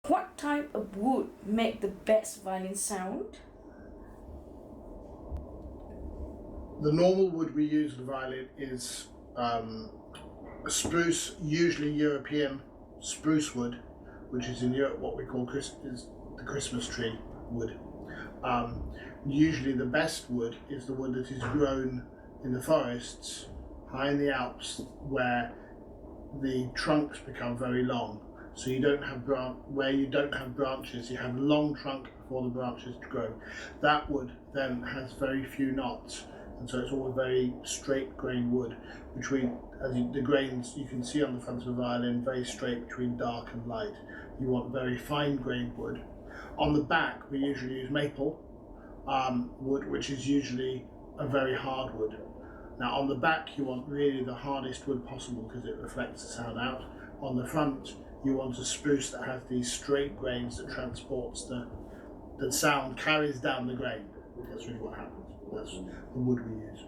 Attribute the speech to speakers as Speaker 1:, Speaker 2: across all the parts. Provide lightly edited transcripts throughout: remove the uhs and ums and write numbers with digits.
Speaker 1: What type of wood make the best violin sound?
Speaker 2: The normal wood we use in the violin is spruce, usually European spruce wood, which is in Europe what we call is the Christmas tree wood. Usually the best wood is the wood that is grown in the forests, high in the Alps, where the trunks become very long. So you don't have where you don't have branches, you have a long trunk before the branches grow. That wood then has very few knots, and so it's all a very straight grain wood between, the grains you can see on the front of the violin, very straight between dark and light. You want very fine grained wood. On the back we usually use maple wood, which is usually a very hard wood. Now on the back you want really the hardest wood possible because it reflects the sound out. On the front you want a spruce that has these straight grains that transports the sound, carries down the grain. That's really what happens. That's the wood we use.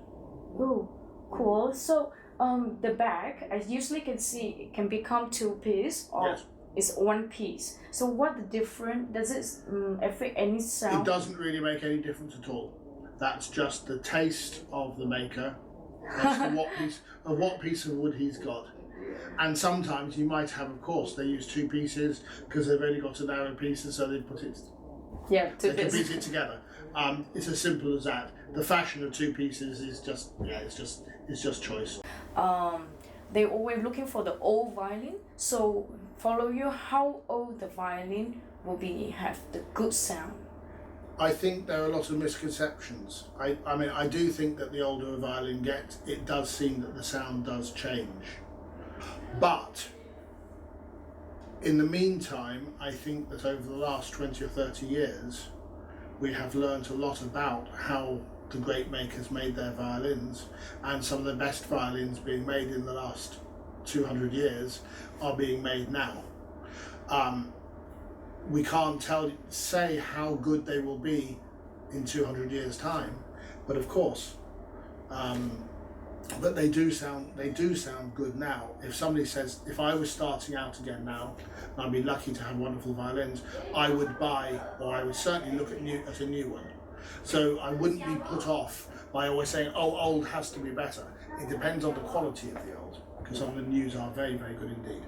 Speaker 1: Oh, cool. So the back, I usually can see it can become two piece or
Speaker 2: Yes.
Speaker 1: it's one piece. So what the difference, does it affect any sound?
Speaker 2: It doesn't really make any difference at all. That's just the taste of the maker as to what piece of wood he's got. And sometimes you might have, of course, they use two pieces because they've only got a narrow piece, and so they put it.
Speaker 1: Two
Speaker 2: They
Speaker 1: pieces.
Speaker 2: piece it together. It's as simple as that. The fashion of two pieces is just it's just choice.
Speaker 1: They always looking for the old violin. So follow you, how old the violin will be have the good sound?
Speaker 2: I think there are a lot of misconceptions. I mean, I do think that the older a violin gets, it does seem that the sound does change. But in the meantime, I think that over the last 20 or 30 years, we have learnt a lot about how the great makers made their violins, and some of the best violins being made in the last 200 years are being made now. We can't say how good they will be in 200 years' time, but of course, but they do sound good now. If somebody says, if I was starting out again now, and I'd be lucky to have wonderful violins, I would buy, or I would certainly look at a new one. So I wouldn't be put off by always saying, oh, old has to be better. It depends on the quality of the old, because some of the news are very, very good indeed.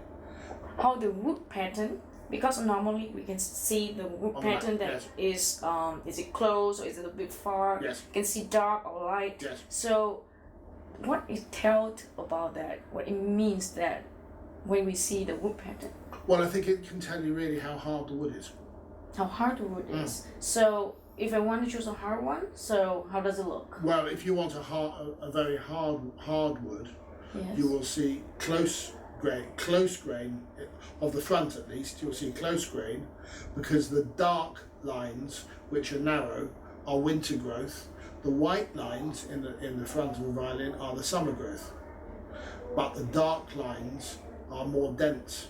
Speaker 1: How the wood pattern, because normally we can see the wood pattern that
Speaker 2: yes.
Speaker 1: is it close or is it a bit far?
Speaker 2: Yes.
Speaker 1: You can see dark or light.
Speaker 2: Yes.
Speaker 1: So what it tells about that, what it means that when we see the wood pattern?
Speaker 2: Well, I think it can tell you really how hard the wood is.
Speaker 1: How hard the wood is. So if I want to choose a hard one, so how does it look?
Speaker 2: Well, if you want a very hard wood,
Speaker 1: Yes.
Speaker 2: you will see close grain of the front at least. You'll see close grain because the dark lines, which are narrow, are winter growth. The white lines in the front of the violin are the summer growth, but the dark lines are more dense.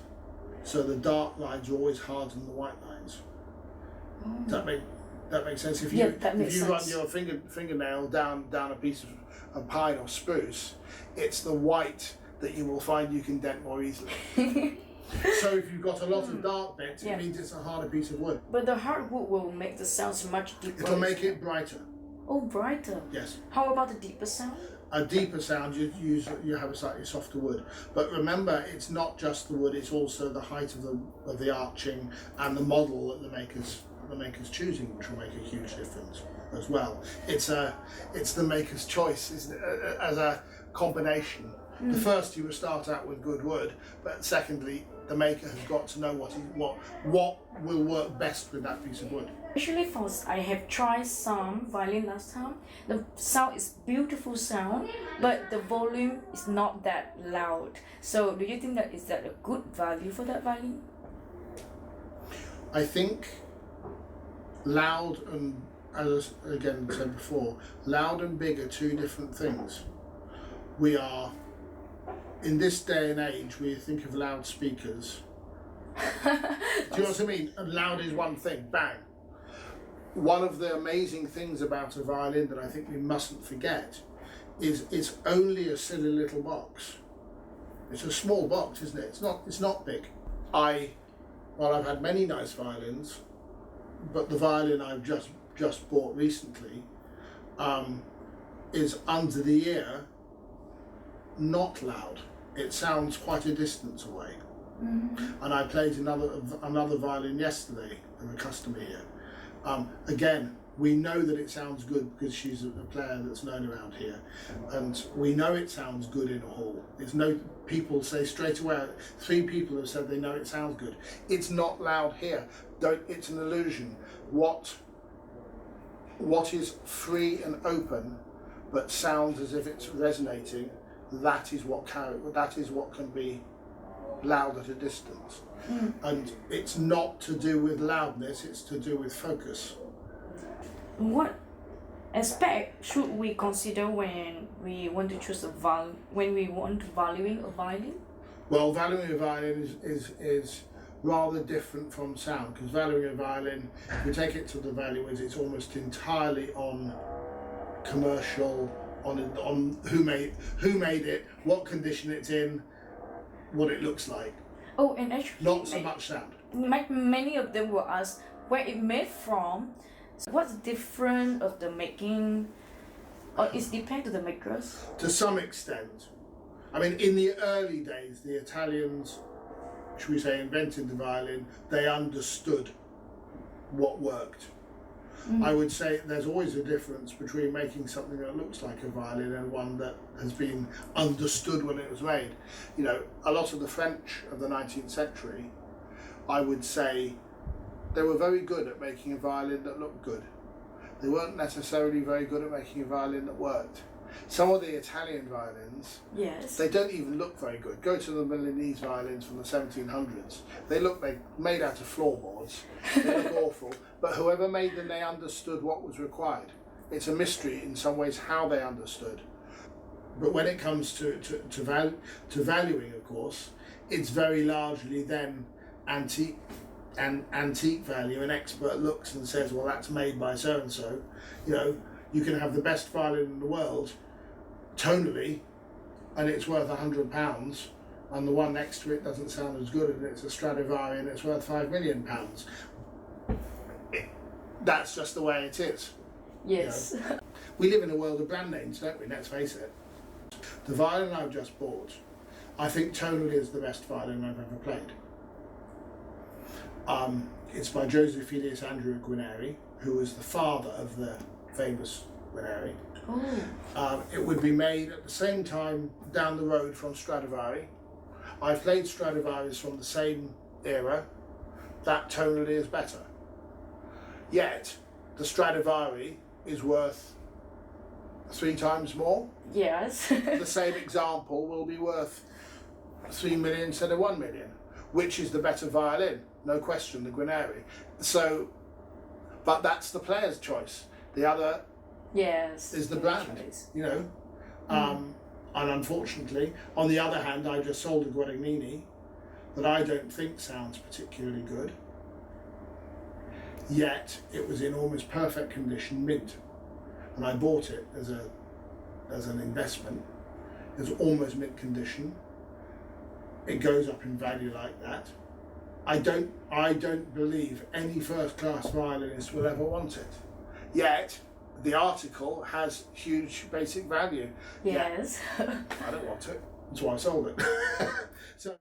Speaker 2: So the dark lines are always harder than the white lines. Does that make sense? If you run your fingernail down a piece of pine or spruce, it's the white that you will find you can dent more easily. So if you've got a lot of dark bits, it means it's a harder piece of wood.
Speaker 1: But the hard wood will make the sounds much deeper.
Speaker 2: It'll make it brighter.
Speaker 1: Oh, brighter.
Speaker 2: Yes.
Speaker 1: How about the deeper sound?
Speaker 2: A deeper sound, you have a slightly softer wood. But remember, it's not just the wood; it's also the height of the arching and the model that the maker's choosing, which will make a huge difference as well. It's the maker's choice, isn't it? As a combination. The first, you will start out with good wood, but secondly, the maker has got to know what will work best with that piece of wood.
Speaker 1: Actually, I have tried some violin last time. The sound is beautiful sound, but the volume is not that loud. So, do you think that is that a good value for that violin?
Speaker 2: I think loud and, as again said before, loud and big are two different things. We are, in this day and age, we think of loudspeakers. Do you know what I mean? And loud is one thing, bang. One of the amazing things about a violin that I think we mustn't forget is it's only a silly little box. It's a small box, isn't it? It's not big. I Well, I've had many nice violins, but the violin I've just bought recently is under the ear, not loud. It sounds quite a distance away.
Speaker 1: Mm-hmm.
Speaker 2: And I played another violin yesterday with a customer here. Again, we know that it sounds good because she's a player that's known around here, and we know it sounds good in a hall. There's no people say straight away. 3 people have said they know it sounds good. It's not loud here. It's an illusion. What is free and open, but sounds as if it's resonating, that is what can be loud at a distance. And it's not to do with loudness, it's to do with focus.
Speaker 1: What aspect should we consider when we want to choose when we want valuing a violin?
Speaker 2: Well, valuing a violin is rather different from sound, because valuing a violin, if we take it to the valuers, it's almost entirely on commercial, on who made it, what condition it's in, what it looks like.
Speaker 1: Oh, and actually,
Speaker 2: not so much sound.
Speaker 1: Many of them will ask where it made from. So what's different of the making, or it depends on the makers?
Speaker 2: To some extent. I mean, in the early days, the Italians, should we say, invented the violin. They understood what worked. I would say there's always a difference between making something that looks like a violin and one that has been understood when it was made. You know, a lot of the French of the 19th century, I would say, they were very good at making a violin that looked good. They weren't necessarily very good at making a violin that worked. Some of the Italian violins,
Speaker 1: yes,
Speaker 2: they don't even look very good. Go to the Milanese violins from the 1700s. They look like made out of floorboards. They look awful. But whoever made them, they understood what was required. It's a mystery in some ways how they understood. But when it comes to valuing, of course, it's very largely then antique value. An expert looks and says, well, that's made by so and so. You know, you can have the best violin in the world tonally, and it's worth £100, and the one next to it doesn't sound as good, and it's a Stradivari and it's worth £5 million. That's just the way it is.
Speaker 1: Yes.
Speaker 2: You know? We live in a world of brand names, don't we? Let's face it. The violin I've just bought, I think tonally is the best violin I've ever played. It's by Joseph Filius Andrew Guarneri, who was the father of the famous Guarneri.
Speaker 1: Oh.
Speaker 2: It would be made at the same time down the road from Stradivari. I've played Stradivaris from the same era. That tonally is better. Yet, the Stradivari is worth 3 times more.
Speaker 1: Yes.
Speaker 2: The same example will be worth 3 million instead of 1 million. Which is the better violin? No question, the Guarneri. So, but that's the player's choice. The other is the brand, you know. And unfortunately, on the other hand, I just sold a Guadagnini that I don't think sounds particularly good. Yet it was in almost perfect condition, mint, and I bought it as an investment. It was almost mint condition. It goes up in value like that. I don't believe any first-class violinist will ever want it. Yet the article has huge basic value.
Speaker 1: Yes.
Speaker 2: I don't want it. That's why I sold it. So.